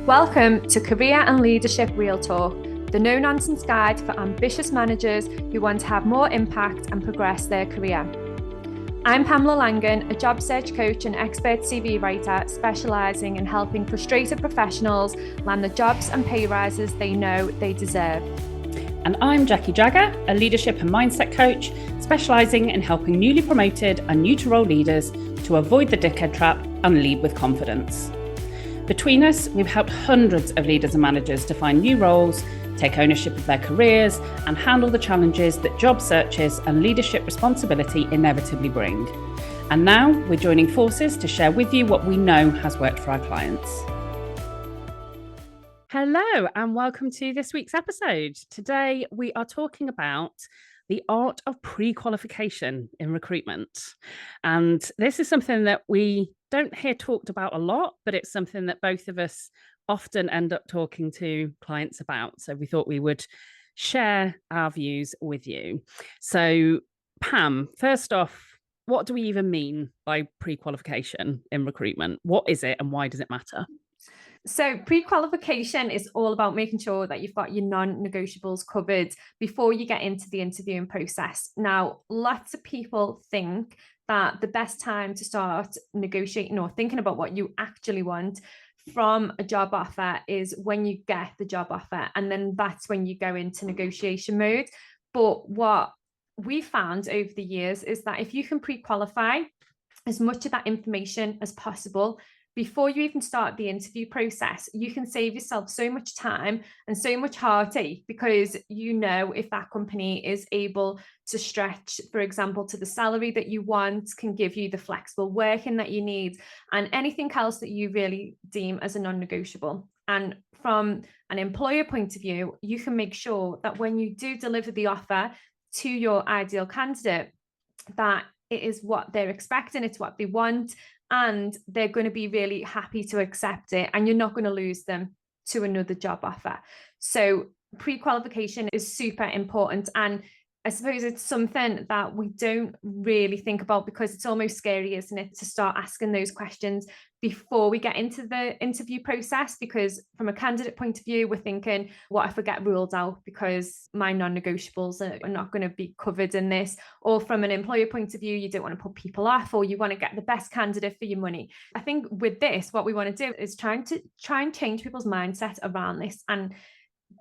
Welcome to Career and Leadership Real Talk, the no-nonsense guide for ambitious managers who want to have more impact and progress their career. I'm Pamela Langan, a job search coach and expert CV writer specialising in helping frustrated professionals land the jobs and pay rises they know they deserve. And I'm Jackie Jagger, a leadership and mindset coach specialising in helping newly promoted and new to role leaders to avoid the dickhead trap and lead with confidence. Between us, we've helped hundreds of leaders and managers to find new roles, take ownership of their careers, and handle the challenges that job searches and leadership responsibility inevitably bring. And now we're joining forces to share with you what we know has worked for our clients. Hello, and welcome to this week's episode. Today, we are talking about the art of pre-qualification in recruitment. And this is something that we don't hear talked about a lot, but it's something that both of us often end up talking to clients about. So we thought we would share our views with you. So Pam, first off, what do we even mean by pre-qualification in recruitment? What is it and why does it matter? So pre-qualification is all about making sure that you've got your non-negotiables covered before you get into the interviewing process. Now, lots of people think that the best time to start negotiating or thinking about what you actually want from a job offer is when you get the job offer. And then that's when you go into negotiation mode. But what we found over the years is that if you can pre-qualify as much of that information as possible before you even start the interview process, you can save yourself so much time and so much heartache because you know if that company is able to stretch, for example, to the salary that you want, can give you the flexible working that you need, and anything else that you really deem as a non-negotiable. And from an employer point of view, you can make sure that when you do deliver the offer to your ideal candidate, that it is what they're expecting, it's what they want, and they're going to be really happy to accept it, and you're not going to lose them to another job offer. So pre-qualification is super important, and I suppose it's something that we don't really think about because it's almost scary, isn't it, to start asking those questions before we get into the interview process, because from a candidate point of view, we're thinking, what if I get ruled out because my non-negotiables are not going to be covered in this? Or from an employer point of view, you don't want to put people off, or you want to get the best candidate for your money. I think with this, what we want to do is try and change people's mindset around this and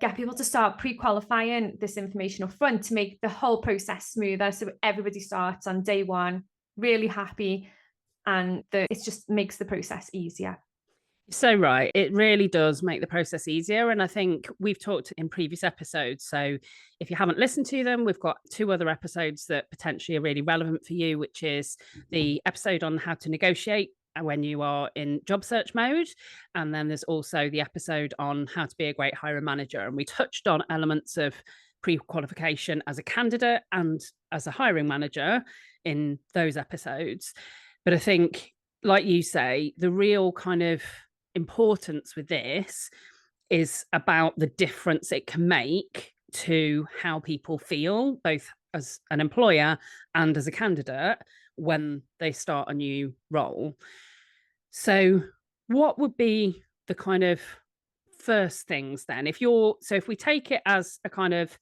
get people to start pre-qualifying this information up front to make the whole process smoother, so everybody starts on day one really happy, and it just makes the process easier. So right, it really does make the process easier. And I think we've talked in previous episodes. So if you haven't listened to them, we've got 2 other episodes that potentially are really relevant for you, which is the episode on how to negotiate when you are in job search mode. And then there's also the episode on how to be a great hiring manager. And we touched on elements of pre-qualification as a candidate and as a hiring manager in those episodes. But I think, like you say, the real kind of importance with this is about the difference it can make to how people feel, both as an employer and as a candidate, when they start a new role. So what would be the kind of first things then? If we take it as a kind of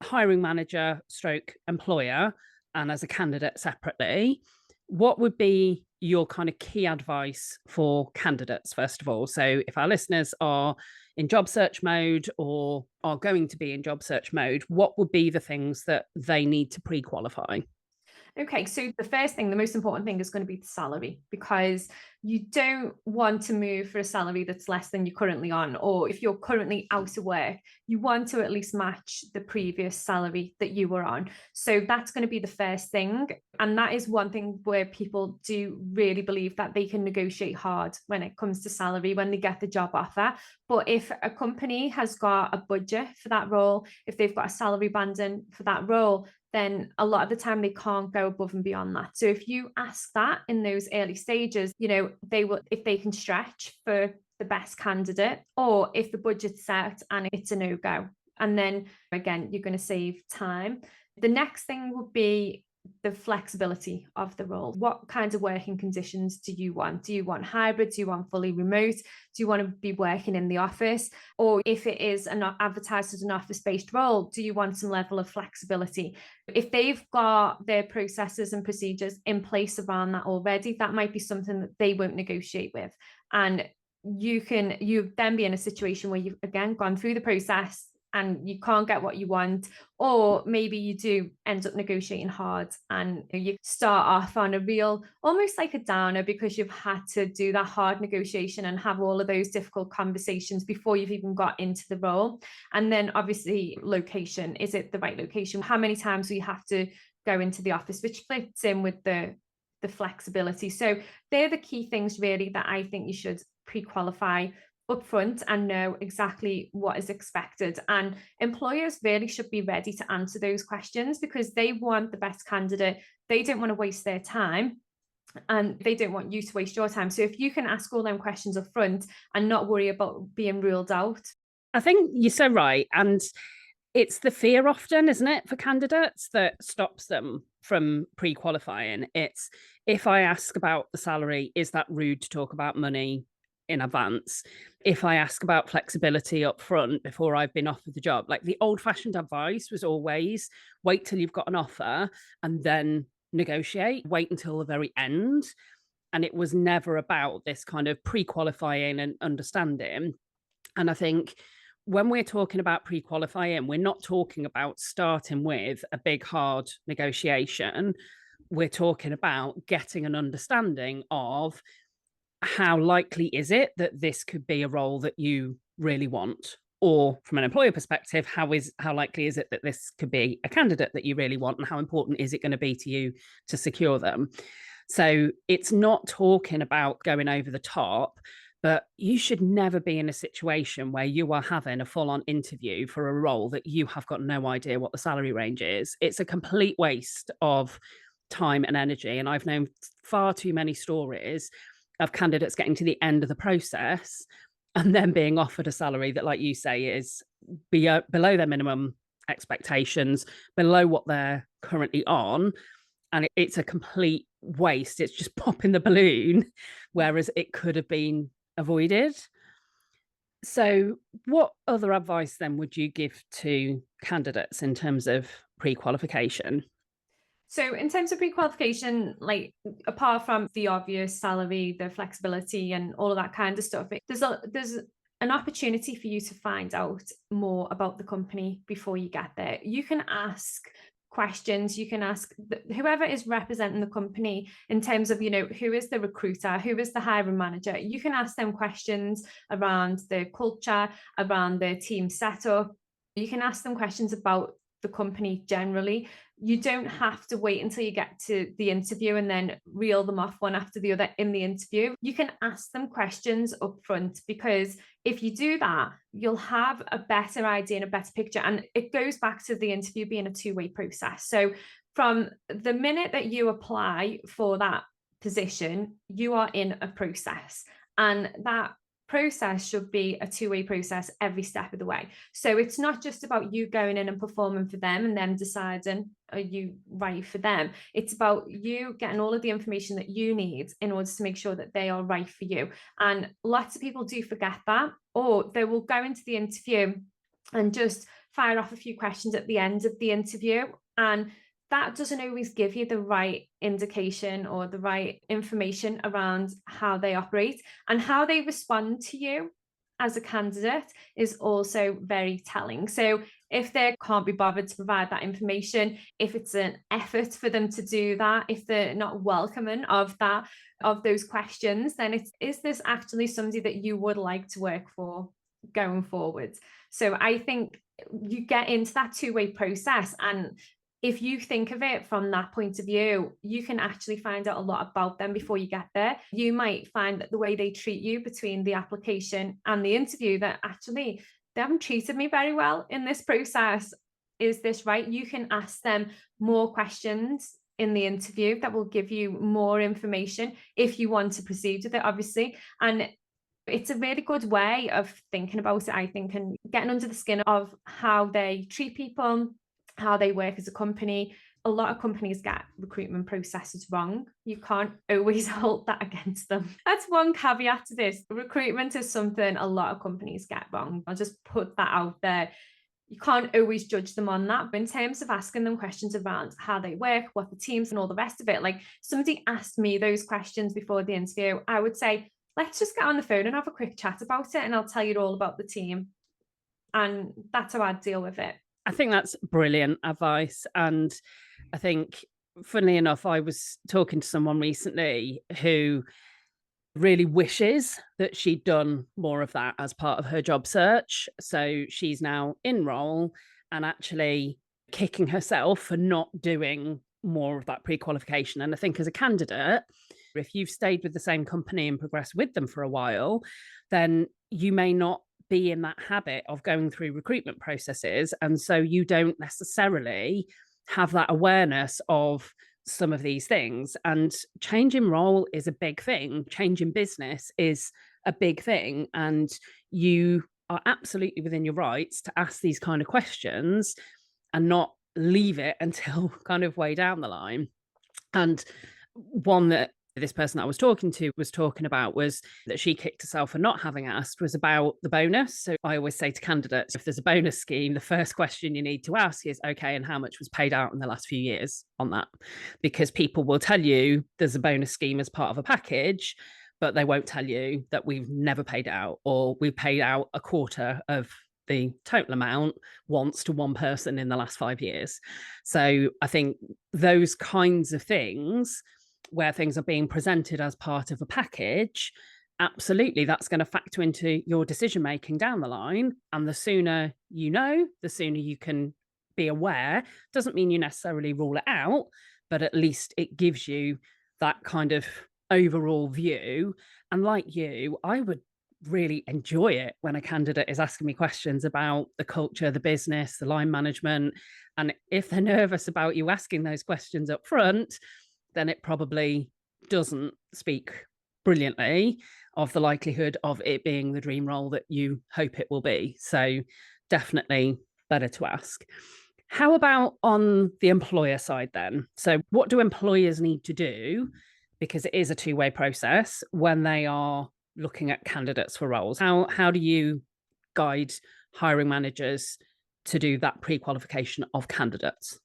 hiring manager stroke employer and as a candidate separately, what would be your kind of key advice for candidates, first of all? So if our listeners are in job search mode or are going to be in job search mode, what would be the things that they need to pre-qualify? Okay, so the first thing, the most important thing is going to be the salary, because you don't want to move for a salary that's less than you're currently on, or if you're currently out of work, you want to at least match the previous salary that you were on. So that's going to be the first thing. And that is one thing where people do really believe that they can negotiate hard when it comes to salary when they get the job offer. But if a company has got a budget for that role, if they've got a salary banding for that role, then a lot of the time they can't go above and beyond that. So if you ask that in those early stages, they will, if they can stretch for the best candidate, or if the budget's set and it's a no-go. And then again, you're going to save time. The next thing would be the flexibility of the role. What kinds of working conditions do you want? Do you want hybrid? Do you want fully remote? Do you want to be working in the office? Or if it is advertised as an office-based role, do you want some level of flexibility? If they've got their processes and procedures in place around that already, that might be something that they won't negotiate with. And you then be in a situation where you've again gone through the process and you can't get what you want, or maybe you do end up negotiating hard and you start off on a real, almost like a downer, because you've had to do that hard negotiation and have all of those difficult conversations before you've even got into the role. And then obviously location, is it the right location? How many times do you have to go into the office, which fits in with the flexibility. So they're the key things really that I think you should pre-qualify upfront and know exactly what is expected. And employers really should be ready to answer those questions because they want the best candidate. They don't want to waste their time and they don't want you to waste your time. So if you can ask all them questions up front and not worry about being ruled out. I think you're so right. And it's the fear often, isn't it, for candidates that stops them from pre-qualifying. It's, if I ask about the salary, is that rude to talk about money in advance? If I ask about flexibility up front before I've been offered the job, like the old-fashioned advice was always wait till you've got an offer and then negotiate, wait until the very end. And it was never about this kind of pre-qualifying and understanding. And I think when we're talking about pre-qualifying, we're not talking about starting with a big, hard negotiation. We're talking about getting an understanding of how likely is it that this could be a role that you really want? Or from an employer perspective, how likely is it that this could be a candidate that you really want? And how important is it going to be to you to secure them? So it's not talking about going over the top, but you should never be in a situation where you are having a full-on interview for a role that you have got no idea what the salary range is. It's a complete waste of time and energy. And I've known far too many stories of candidates getting to the end of the process and then being offered a salary that, like you say, is below their minimum expectations, below what they're currently on. And it's a complete waste. It's just popping the balloon, whereas it could have been avoided. So what other advice then would you give to candidates in terms of pre-qualification? So in terms of pre-qualification, like apart from the obvious salary, the flexibility and all of that kind of stuff, there's an opportunity for you to find out more about the company before you get there. You can ask questions, you can ask whoever is representing the company in terms of, who is the recruiter, who is the hiring manager. You can ask them questions around the culture, around the team setup. You can ask them questions about the company generally. You don't have to wait until you get to the interview and then reel them off one after the other in the interview. You can ask them questions up front, because if you do that, you'll have a better idea and a better picture. And it goes back to the interview being a two-way process. So from the minute that you apply for that position, you are in a process, and that process should be a two-way process every step of the way. So it's not just about you going in and performing for them and them deciding, are you right for them? It's about you getting all of the information that you need in order to make sure that they are right for you. And lots of people do forget that, or they will go into the interview and just fire off a few questions at the end of the interview, and that doesn't always give you the right indication or the right information around how they operate. And how they respond to you as a candidate is also very telling. So if they can't be bothered to provide that information, if it's an effort for them to do that, if they're not welcoming of those questions, then is this actually somebody that you would like to work for going forward? So I think you get into that two-way process, and if you think of it from that point of view, you can actually find out a lot about them before you get there. You might find that the way they treat you between the application and the interview, that actually they haven't treated me very well in this process. Is this right? You can ask them more questions in the interview that will give you more information if you want to proceed with it, obviously. And it's a really good way of thinking about it, I think, and getting under the skin of how they treat people, how they work as a company. a lot of companies get recruitment processes wrong. You can't always hold that against them. That's one caveat to this. Recruitment is something a lot of companies get wrong. I'll just put that out there. You can't always judge them on that. But in terms of asking them questions around how they work, what the teams and all the rest of it, like somebody asked me those questions before the interview, I would say, let's just get on the phone and have a quick chat about it, and I'll tell you all about the team. And that's how I'd deal with it. I think that's brilliant advice. And I think, funnily enough, I was talking to someone recently who really wishes that she'd done more of that as part of her job search. So she's now in role and actually kicking herself for not doing more of that pre-qualification. And I think as a candidate, if you've stayed with the same company and progressed with them for a while, then you may not be in that habit of going through recruitment processes. And so you don't necessarily have that awareness of some of these things. And changing role is a big thing. Changing business is a big thing. And you are absolutely within your rights to ask these kind of questions and not leave it until kind of way down the line. And one that this person I was talking to was talking about was that she kicked herself for not having asked was about the bonus. So I always say to candidates, if there's a bonus scheme, the first question you need to ask is, okay, and how much was paid out in the last few years on that? Because people will tell you there's a bonus scheme as part of a package, but they won't tell you that we've never paid it out, or we paid out a quarter of the total amount once to one person in the last 5 years. So I think those kinds of things where things are being presented as part of a package, absolutely, that's going to factor into your decision making down the line. And the sooner you know, the sooner you can be aware. Doesn't mean you necessarily rule it out, but at least it gives you that kind of overall view. And like you, I would really enjoy it when a candidate is asking me questions about the culture, the business, the line management. And if they're nervous about you asking those questions up front, then it probably doesn't speak brilliantly of the likelihood of it being the dream role that you hope it will be. So definitely better to ask. How about on the employer side then? So what do employers need to do? Because it is a two-way process when they are looking at candidates for roles. How do you guide hiring managers to do that pre-qualification of candidates?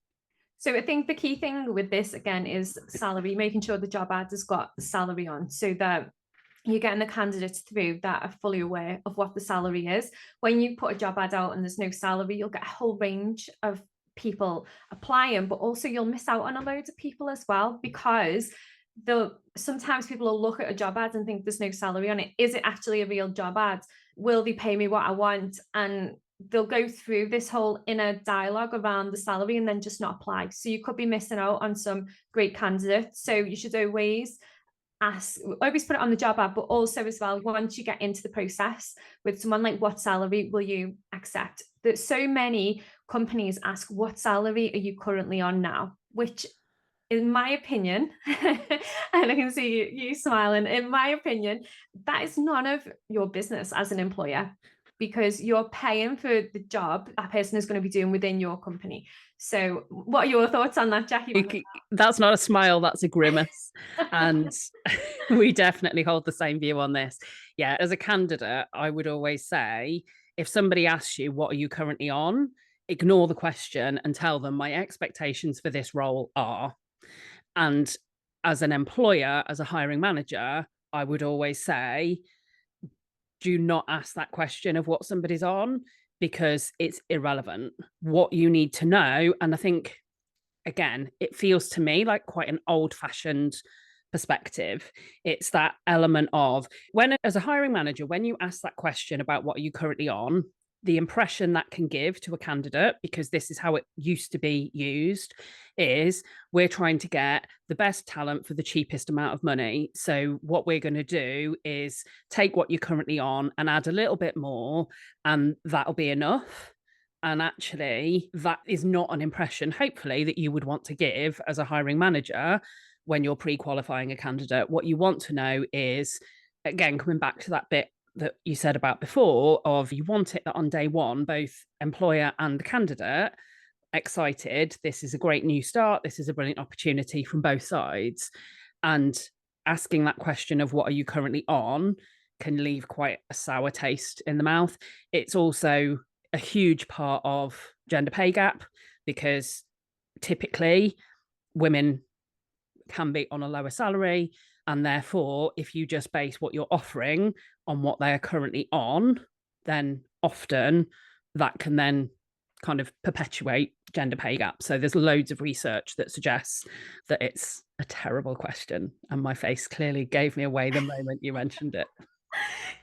So I think the key thing with this, again, is salary, making sure the job ad has got the salary on so that you're getting the candidates through that are fully aware of what the salary is. When you put a job ad out and there's no salary, you'll get a whole range of people applying, but also you'll miss out on a load of people as well, because sometimes people will look at a job ad and think there's no salary on it. Is it actually a real job ad? Will they pay me what I want? And they'll go through this whole inner dialogue around the salary and then just not apply. So you could be missing out on some great candidates. So you should always put it on the job ad, but also as well, once you get into the process with someone, like, what salary will you accept? That so many companies ask, what salary are you currently on now? Which, in my opinion, and I can see you smiling, in my opinion, that is none of your business as an employer, because you're paying for the job that person is going to be doing within your company. So what are your thoughts on that, Jackie? That's not a smile, that's a grimace. And we definitely hold the same view on this. Yeah, as a candidate, I would always say, if somebody asks you, what are you currently on? Ignore the question and tell them my expectations for this role are. And as an employer, as a hiring manager, I would always say, do not ask that question of what somebody's on, because it's irrelevant. What you need to know, and I think, again, it feels to me like quite an old-fashioned perspective. It's that element of when, as a hiring manager, when you ask that question about what are you currently on, the impression that can give to a candidate, because this is how it used to be used, is we're trying to get the best talent for the cheapest amount of money. So what we're going to do is take what you're currently on and add a little bit more, and that'll be enough. And actually, that is not an impression, hopefully, that you would want to give as a hiring manager when you're pre-qualifying a candidate. What you want to know is, again, coming back to that bit that you said about before, of you want it that on day one, both employer and the candidate excited. This is a great new start. This is a brilliant opportunity from both sides. And asking that question of what are you currently on can leave quite a sour taste in the mouth. It's also a huge part of gender pay gap, because typically women can be on a lower salary. And therefore, if you just base what you're offering on what they are currently on, then often that can then kind of perpetuate gender pay gap. So there's loads of research that suggests that it's a terrible question. And my face clearly gave me away the moment you mentioned it.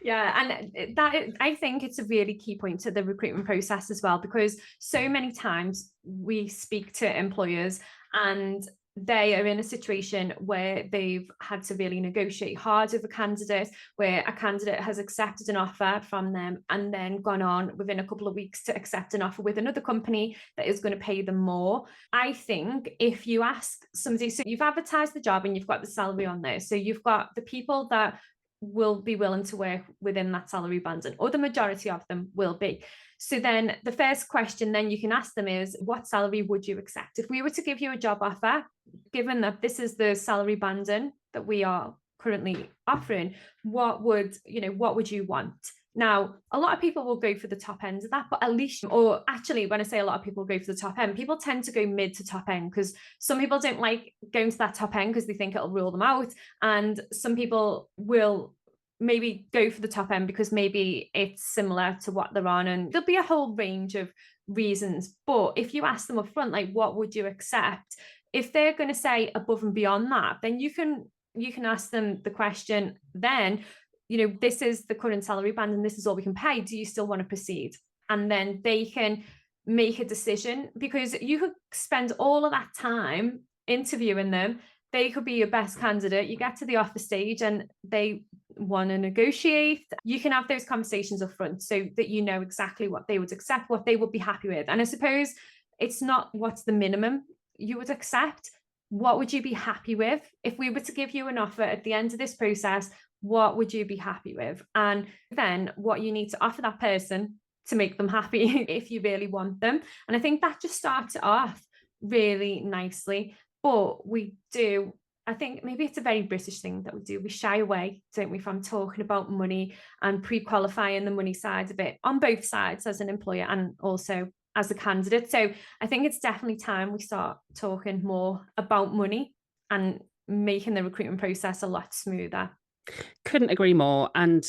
Yeah, and I think it's a really key point to the recruitment process as well, because so many times we speak to employers and they are in a situation where they've had to really negotiate hard with a candidate, where a candidate has accepted an offer from them and then gone on within a couple of weeks to accept an offer with another company that is going to pay them more. I think if you ask somebody, so you've advertised the job and you've got the salary on there, so you've got the people that will be willing to work within that salary band, or the majority of them will be. So then the first question then you can ask them is, what salary would you accept? If we were to give you a job offer, given that this is the salary banding that we are currently offering, what would you want? Now, a lot of people will go for the top end of that, but at least, or actually, when I say a lot of people go for the top end, people tend to go mid to top end, because some people don't like going to that top end because they think it'll rule them out. And some people will maybe go for the top end because maybe it's similar to what they're on, and there'll be a whole range of reasons. But if you ask them up front, like, what would you accept? If they're going to say above and beyond that, then you can ask them the question then, this is the current salary band and this is all we can pay. Do you still want to proceed? And then they can make a decision, because you could spend all of that time interviewing them. They could be your best candidate. You get to the offer stage and they want to negotiate. You can have those conversations up front so that you know exactly what they would accept, what they would be happy with. And I suppose it's not what's the minimum you would accept. What would you be happy with? If we were to give you an offer at the end of this process, what would you be happy with? And then what you need to offer that person to make them happy if you really want them. And I think that just starts it off really nicely. But I think maybe it's a very British thing that we do. We shy away, don't we, from talking about money and pre-qualifying the money side of it on both sides, as an employer and also as a candidate. So I think it's definitely time we start talking more about money and making the recruitment process a lot smoother. Couldn't agree more. And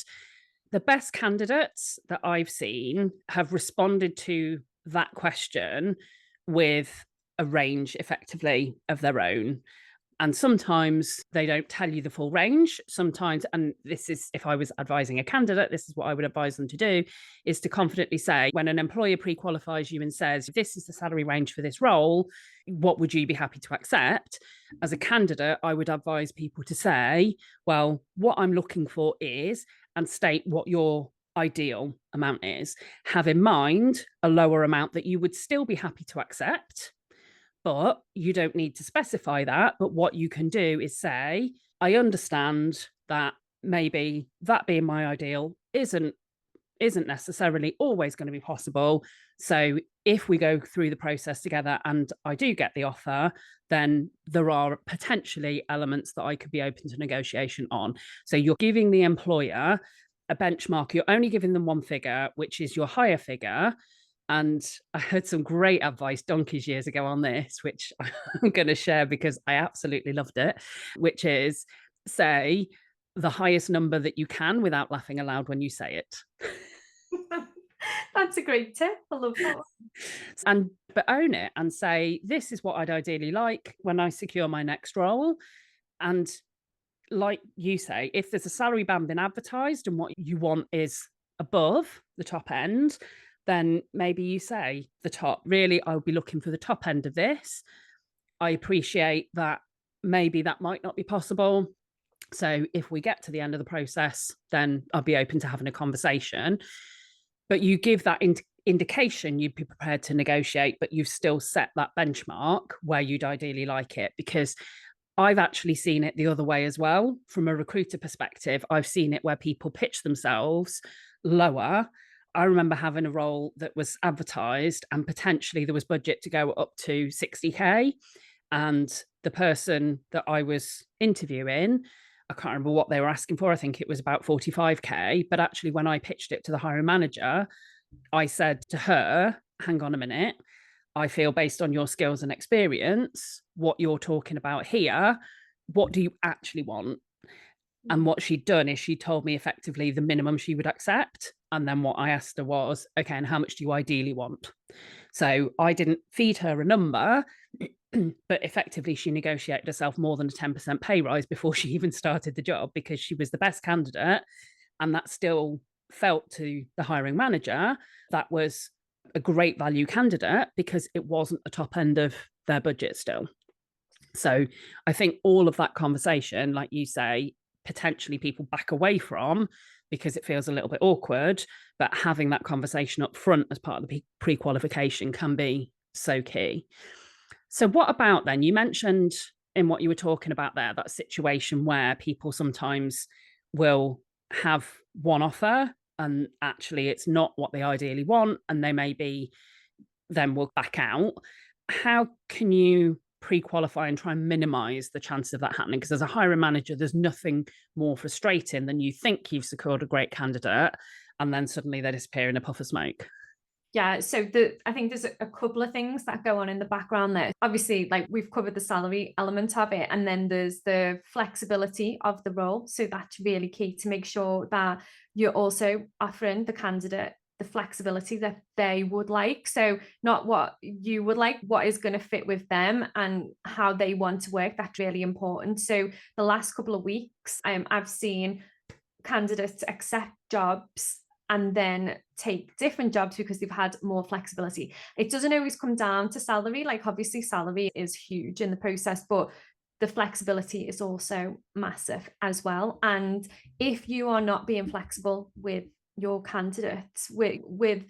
the best candidates that I've seen have responded to that question with a range, effectively, of their own. And sometimes they don't tell you the full range. Sometimes, and this is, if I was advising a candidate, this is what I would advise them to do, is to confidently say, when an employer pre-qualifies you and says, this is the salary range for this role, what would you be happy to accept? As a candidate, I would advise people to say, well, what I'm looking for is, and state what your ideal amount is. Have in mind a lower amount that you would still be happy to accept. But you don't need to specify that. But what you can do is say, I understand that maybe that being my ideal isn't necessarily always going to be possible. So if we go through the process together and I do get the offer, then there are potentially elements that I could be open to negotiation on. So you're giving the employer a benchmark. You're only giving them one figure, which is your higher figure. And I heard some great advice donkeys years ago on this, which I'm going to share because I absolutely loved it, which is, say the highest number that you can without laughing aloud when you say it. That's a great tip. I love that. But own it and say, this is what I'd ideally like when I secure my next role. And like you say, if there's a salary band been advertised and what you want is above the top end, then maybe you say the top. Really, I'll be looking for the top end of this. I appreciate that maybe that might not be possible. So if we get to the end of the process, then I'll be open to having a conversation. But you give that indication you'd be prepared to negotiate, but you've still set that benchmark where you'd ideally like it. Because I've actually seen it the other way as well. From a recruiter perspective, I've seen it where people pitch themselves lower I remember having a role that was advertised and potentially there was budget to go up to 60K. And the person that I was interviewing, I can't remember what they were asking for. I think it was about 45K. But actually, when I pitched it to the hiring manager, I said to her, hang on a minute, I feel based on your skills and experience, what you're talking about here, what do you actually want? And what she'd done is she told me effectively the minimum she would accept. And then what I asked her was, okay, and how much do you ideally want? So I didn't feed her a number, but effectively she negotiated herself more than a 10% pay rise before she even started the job, because she was the best candidate. And that still felt to the hiring manager that was a great value candidate because it wasn't the top end of their budget still. So I think all of that conversation, like you say, potentially people back away from because it feels a little bit awkward, but having that conversation up front as part of the pre-qualification can be so key. So what about then, you mentioned in what you were talking about there, that situation where people sometimes will have one offer and actually it's not what they ideally want, and they maybe then will back out. How can you pre-qualify and try and minimize the chances of that happening? Because as a hiring manager, there's nothing more frustrating than you think you've secured a great candidate and then suddenly they disappear in a puff of smoke. Yeah, so I think there's a couple of things that go on in the background there. Obviously, like we've covered the salary element of it, and then there's the flexibility of the role. So that's really key to make sure that you're also offering the candidate the flexibility that they would like. So not what you would like, what is going to fit with them and how they want to work. That's really important. So the last couple of weeks, I've seen candidates accept jobs and then take different jobs because they've had more flexibility. It doesn't always come down to salary. Like obviously salary is huge in the process, but the flexibility is also massive as well. And if you are not being flexible with your candidates, with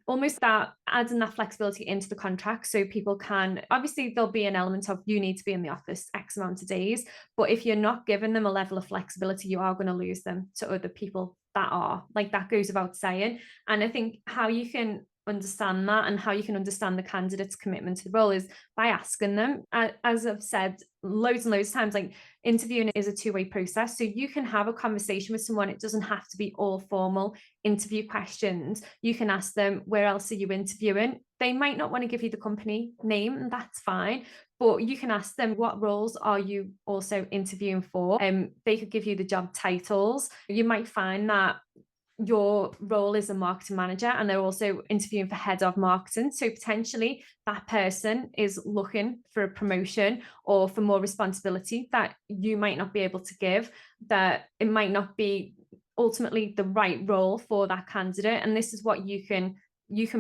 almost that adding that flexibility into the contract, so people can, obviously there'll be an element of you need to be in the office X amount of days, but if you're not giving them a level of flexibility, you are going to lose them to other people that are, like, that goes without saying. And I think how you can understand that and how you can understand the candidate's commitment to the role is by asking them. As I've said loads and loads of times, like interviewing is a two-way process. So you can have a conversation with someone. It doesn't have to be all formal interview questions. You can ask them, where else are you interviewing? They might not want to give you the company name, and that's fine. But you can ask them, what roles are you also interviewing for? They could give you the job titles. You might find that your role is a marketing manager and they're also interviewing for head of marketing. So potentially that person is looking for a promotion or for more responsibility that you might not be able to give, that it might not be ultimately the right role for that candidate. And this is what you can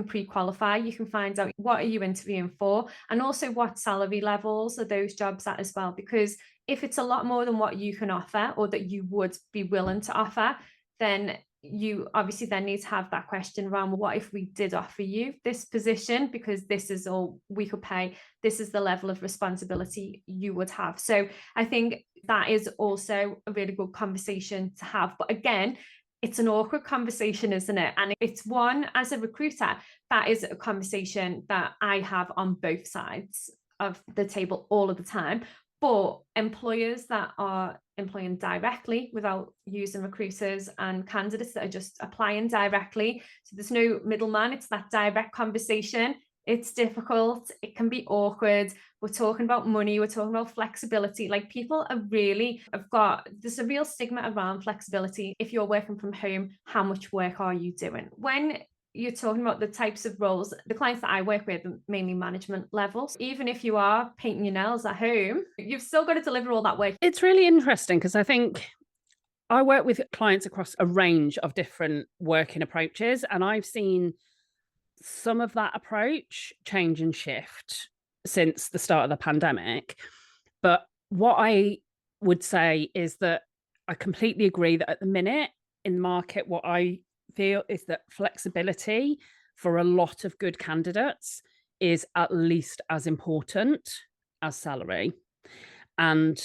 pre-qualify. You can find out what are you interviewing for, and also what salary levels are those jobs at as well. Because if it's a lot more than what you can offer or that you would be willing to offer, then you obviously then need to have that question around, what if we did offer you this position, because this is all we could pay, this is the level of responsibility you would have. So I think that is also a really good conversation to have. But again, it's an awkward conversation, isn't it? And it's one, as a recruiter, that is a conversation that I have on both sides of the table all of the time. But employers that are employing directly without using recruiters, and candidates that are just applying directly, so there's no middleman, it's that direct conversation. It's difficult, it can be awkward. We're talking about money, we're talking about flexibility. Like, people are really there's a real stigma around flexibility. If you're working from home, how much work are you doing? When you're talking about the types of roles, the clients that I work with are mainly management levels. Even if you are painting your nails at home, you've still got to deliver all that work. It's really interesting because I think I work with clients across a range of different working approaches, and I've seen some of that approach change and shift since the start of the pandemic. But what I would say is that I completely agree that at the minute in the market, what I feel is that flexibility for a lot of good candidates is at least as important as salary. And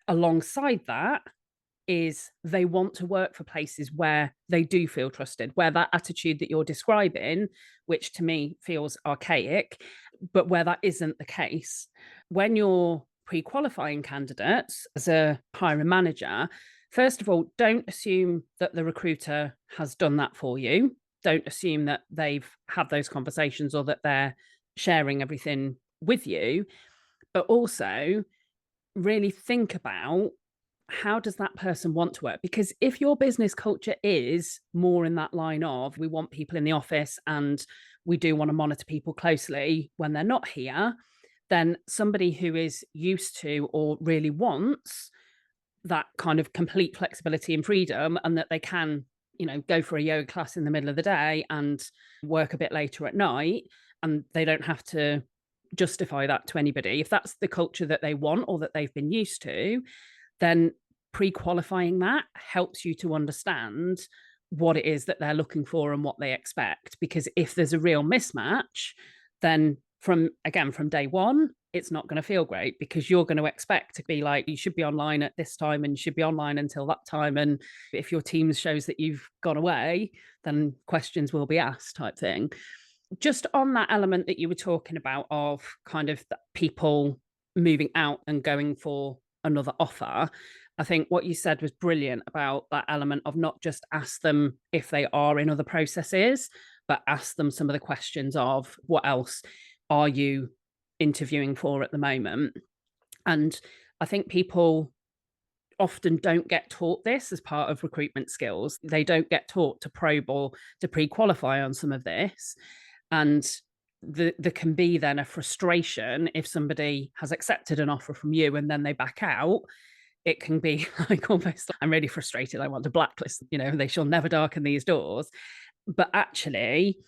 alongside that, is they want to work for places where they do feel trusted, where that attitude that you're describing, which to me feels archaic, but where that isn't the case. When you're pre-qualifying candidates as a hiring manager, first of all, don't assume that the recruiter has done that for you. Don't assume that they've had those conversations or that they're sharing everything with you, but also really think about, how does that person want to work? Because if your business culture is more in that line of, we want people in the office and we do want to monitor people closely when they're not here, then somebody who is used to or really wants that kind of complete flexibility and freedom, and that they can, go for a yoga class in the middle of the day and work a bit later at night, and they don't have to justify that to anybody. If that's the culture that they want or that they've been used to, then pre-qualifying that helps you to understand what it is that they're looking for and what they expect. Because if there's a real mismatch, then from day one, it's not going to feel great, because you're going to expect to be like, you should be online at this time and you should be online until that time. And if your Teams shows that you've gone away, then questions will be asked, type thing. Just on that element that you were talking about of kind of people moving out and going for another offer, I think what you said was brilliant about that element of not just ask them if they are in other processes, but ask them some of the questions of, what else are you interviewing for at the moment? And I think people often don't get taught this as part of recruitment skills. They don't get taught to probe or to pre-qualify on some of this. And there can be then a frustration if somebody has accepted an offer from you and then they back out. It can be like, almost, I'm really frustrated, I want to blacklist, they shall never darken these doors. But actually,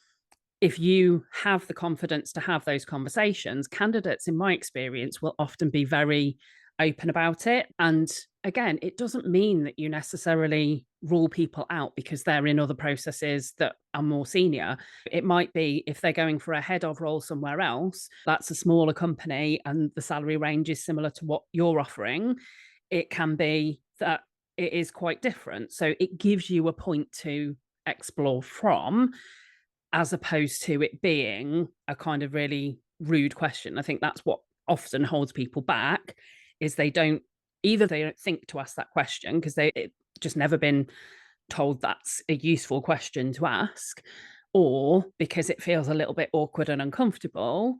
if you have the confidence to have those conversations, candidates, in my experience, will often be very open about it. And again, it doesn't mean that you necessarily rule people out because they're in other processes that are more senior. It might be if they're going for a head of role somewhere else, that's a smaller company and the salary range is similar to what you're offering. It can be that it is quite different. So it gives you a point to explore from, as opposed to it being a kind of really rude question. I think that's what often holds people back, is they don't think to ask that question because it's just never been told that's a useful question to ask, or because it feels a little bit awkward and uncomfortable.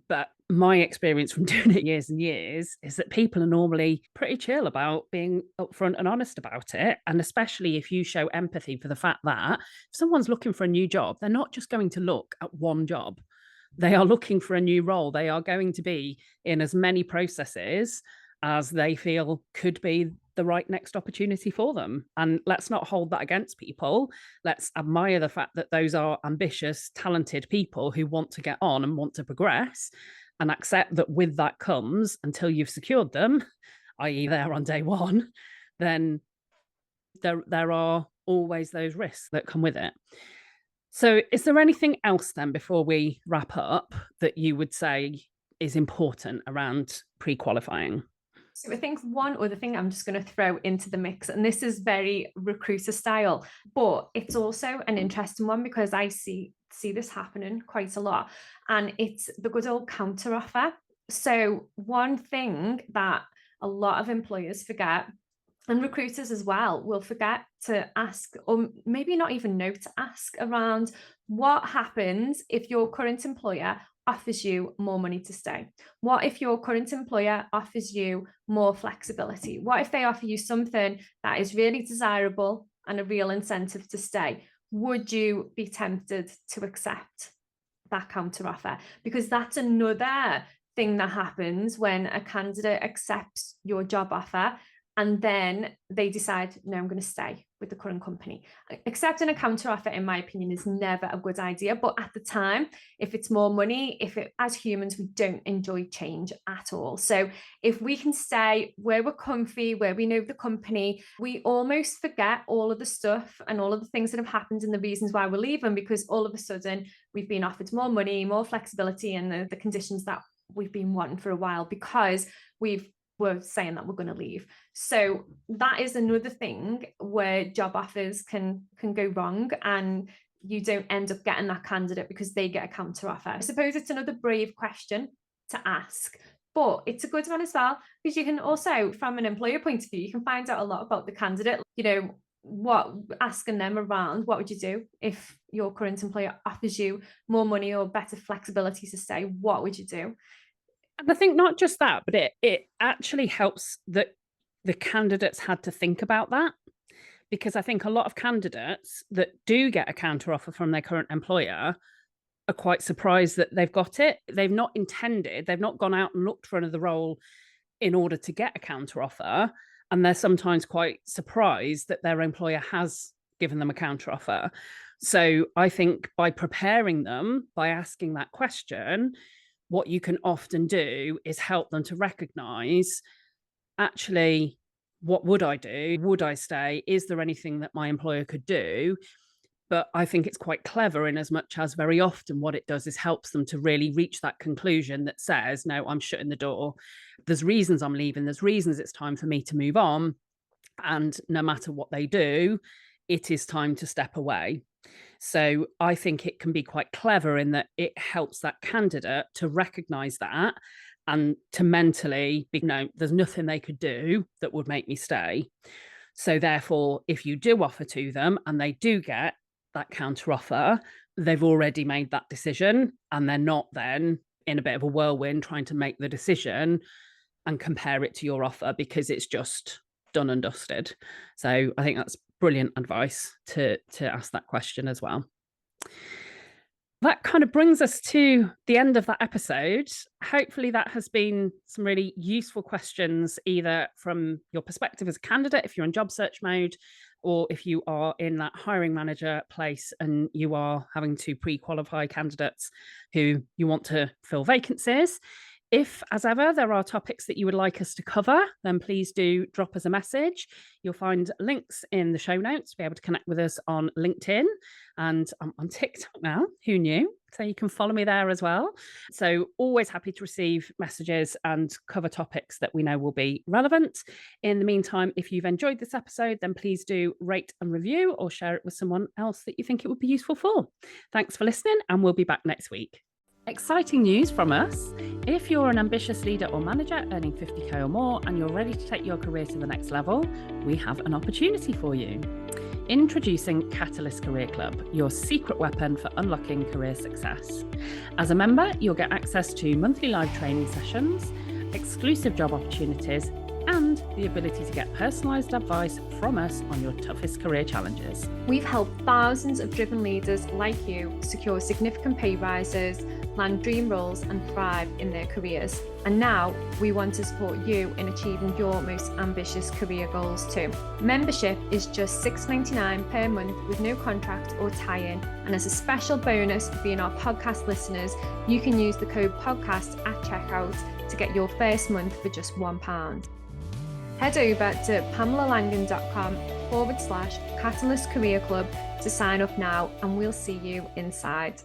But my experience from doing it years and years is that people are normally pretty chill about being upfront and honest about it. And especially if you show empathy for the fact that if someone's looking for a new job, they're not just going to look at one job. They are looking for a new role. They are going to be in as many processes as they feel could be the right next opportunity for them. And let's not hold that against people. Let's admire the fact that those are ambitious, talented people who want to get on and want to progress, and accept that with that comes, until you've secured them, i.e. they're on day one, then there are always those risks that come with it. So is there anything else then before we wrap up that you would say is important around pre-qualifying? So I think one other thing I'm just going to throw into the mix, and this is very recruiter style, but it's also an interesting one because I see this happening quite a lot, and it's the good old counter offer. So one thing that a lot of employers forget, and recruiters as well, will forget to ask, or maybe not even know to ask, around what happens if your current employer offers you more money to stay? What if your current employer offers you more flexibility? What if they offer you something that is really desirable and a real incentive to stay? Would you be tempted to accept that counter offer? Because that's another thing that happens when a candidate accepts your job offer and then they decide, no, I'm going to stay with the current company. Accepting a counter offer, in my opinion, is never a good idea. But at the time, if it's more money, as humans, we don't enjoy change at all. So if we can stay where we're comfy, where we know the company, we almost forget all of the stuff and all of the things that have happened and the reasons why we're leaving, because all of a sudden we've been offered more money, more flexibility, and the conditions that we've been wanting for a while, because we've we're saying that we're going to leave. So that is another thing where job offers can go wrong, and you don't end up getting that candidate because they get a counter offer. I suppose it's another brave question to ask, but it's a good one as well, because you can also, from an employer point of view, you can find out a lot about the candidate. Asking them around, what would you do if your current employer offers you more money or better flexibility to stay? What would you do? And I think not just that, but it actually helps that the candidates had to think about that, because I think a lot of candidates that do get a counter offer from their current employer are quite surprised that they've got it. They've not gone out and looked for another role in order to get a counter offer. And they're sometimes quite surprised that their employer has given them a counter offer. So I think by preparing them, by asking that question, what you can often do is help them to recognize, actually, what would I do? Would I stay? Is there anything that my employer could do? But I think it's quite clever, in as much as very often what it does is helps them to really reach that conclusion that says, no, I'm shutting the door. There's reasons I'm leaving. There's reasons it's time for me to move on. And no matter what they do, it is time to step away. So I think it can be quite clever in that it helps that candidate to recognize that and to mentally be, no, there's nothing they could do that would make me stay. So therefore, if you do offer to them and they do get that counter offer, they've already made that decision, and they're not then in a bit of a whirlwind trying to make the decision and compare it to your offer, because it's just done and dusted. So I think that's brilliant advice to ask that question as well. That kind of brings us to the end of that episode. Hopefully that has been some really useful questions, either from your perspective as a candidate, if you're in job search mode, or if you are in that hiring manager place and you are having to pre-qualify candidates who you want to fill vacancies. If, as ever, there are topics that you would like us to cover, then please do drop us a message. You'll find links in the show notes to be able to connect with us on LinkedIn, and I'm on TikTok now. Who knew? So you can follow me there as well. So always happy to receive messages and cover topics that we know will be relevant. In the meantime, if you've enjoyed this episode, then please do rate and review or share it with someone else that you think it would be useful for. Thanks for listening, and we'll be back next week. Exciting news from us. If you're an ambitious leader or manager earning 50k or more and you're ready to take your career to the next level, we have an opportunity for you. Introducing Catalyst Career Club, your secret weapon for unlocking career success. As a member, you'll get access to monthly live training sessions, exclusive job opportunities, and the ability to get personalised advice from us on your toughest career challenges. We've helped thousands of driven leaders like you secure significant pay rises, land dream roles, and thrive in their careers. And now we want to support you in achieving your most ambitious career goals too. Membership is just $6.99 per month with no contract or tie-in. And as a special bonus for being our podcast listeners, you can use the code podcast at checkout to get your first month for just £1. Head over to pamelalangan.com/Catalyst Career Club to sign up now, and we'll see you inside.